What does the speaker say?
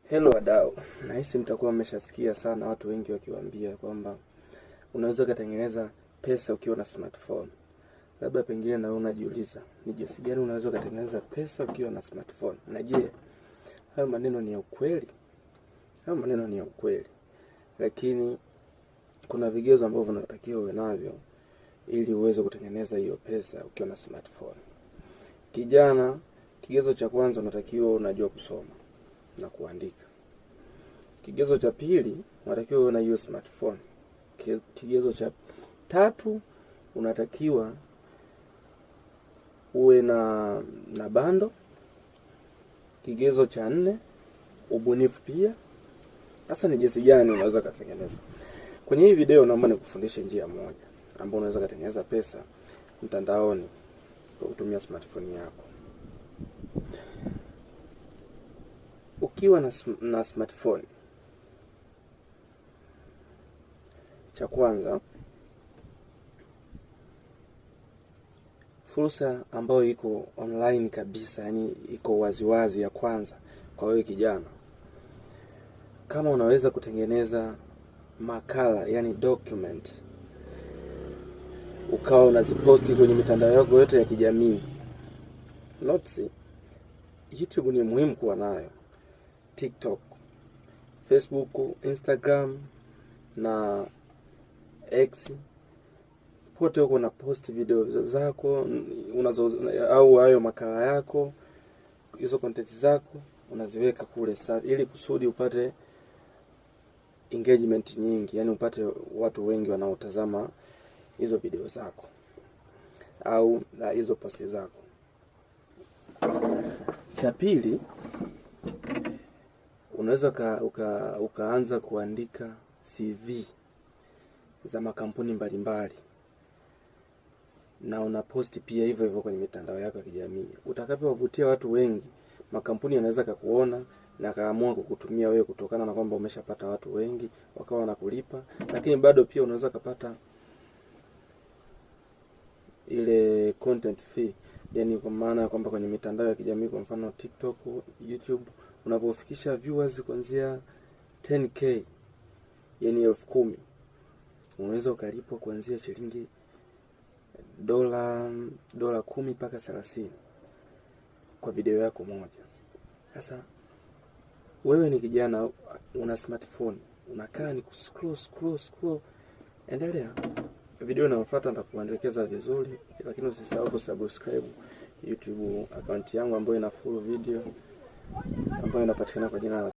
Hello wadau, nahisi mtakuwa mmeshasikia sana watu wengi wakiwaambia kwamba unaweza kutengeneza pesa ukiwa na smartphone. Labda pengine na wewe unajiuliza, ni jinsi gani unaweza kutengeneza pesa ukiwa na smartphone? Na je, hayo maneno ni ya ukweli? Hayo maneno ni ya ukweli. Lakini kuna vigezo ambavyo unatakiwa uwe navyo ili uweze kutengeneza hiyo pesa ukiwa na smartphone. Kijana, kigezo cha kwanza unatakiwa unajua kusoma na kuandika. Kigezo cha pili, unatakiwa uwe na hiyo smartphone. Kigezo cha tatu, unatakiwa uwe na bando. Kigezo cha nne, ubunifu pia. Sasa ni jinsi gani unaweza kutengeneza? Kwenye hii video naomba nikufundishe njia moja ambayo unaweza kutengeneza pesa mtandaoni kwa kutumia smartphone yako. Ukiwa na smartphone, cha kwanza, fursa ambayo iko online kabisa, yani iko waziwazi ya kwanza kwa wewe kijana. Kama unaweza kutengeneza makala, yani document, ukawa unaziposti kwenye mitandao yako yote ya kijamii. Notes, YouTube ni muhimu kuwa nayo. TikTok, Facebook, Instagram na X, pote huko na post video zako au hayo makala yako, hizo content zako unaziweka kule safi, ili kusudi upate engagement nyingi, yani upate watu wengi wanaotazama hizo video zako au na hizo post zako. Cha pili, unaweza ukaanza kuandika CV za makampuni mbalimbali na unaposti pia hivyo hivyo kwenye mitandao yako ya kijamii. Utakapowavutia watu wengi, makampuni yanaweza kukuona na kaamua kukutumia wewe kutokana na kwamba umeshapata watu wengi wakawa wanakulipa. Lakini bado pia unaweza kupata ile content fee, yani kwa maana ya kwamba kwenye mitandao ya kijamii, kwa mfano TikTok, YouTube, unapofikisha viewers kuanzia 10k, yani 10,000, unaweza ukalipwa kuanzia shilingi dola 10 mpaka 30 kwa video yako moja. Sasa wewe ni kijana, una smartphone, unakaa ni scroll, endelea. Video inayofuata nitakuelekeza vizuri, lakini usisahau kusubscribe YouTube account yangu ambayo ina full video ambayo inapatikana kwa jina la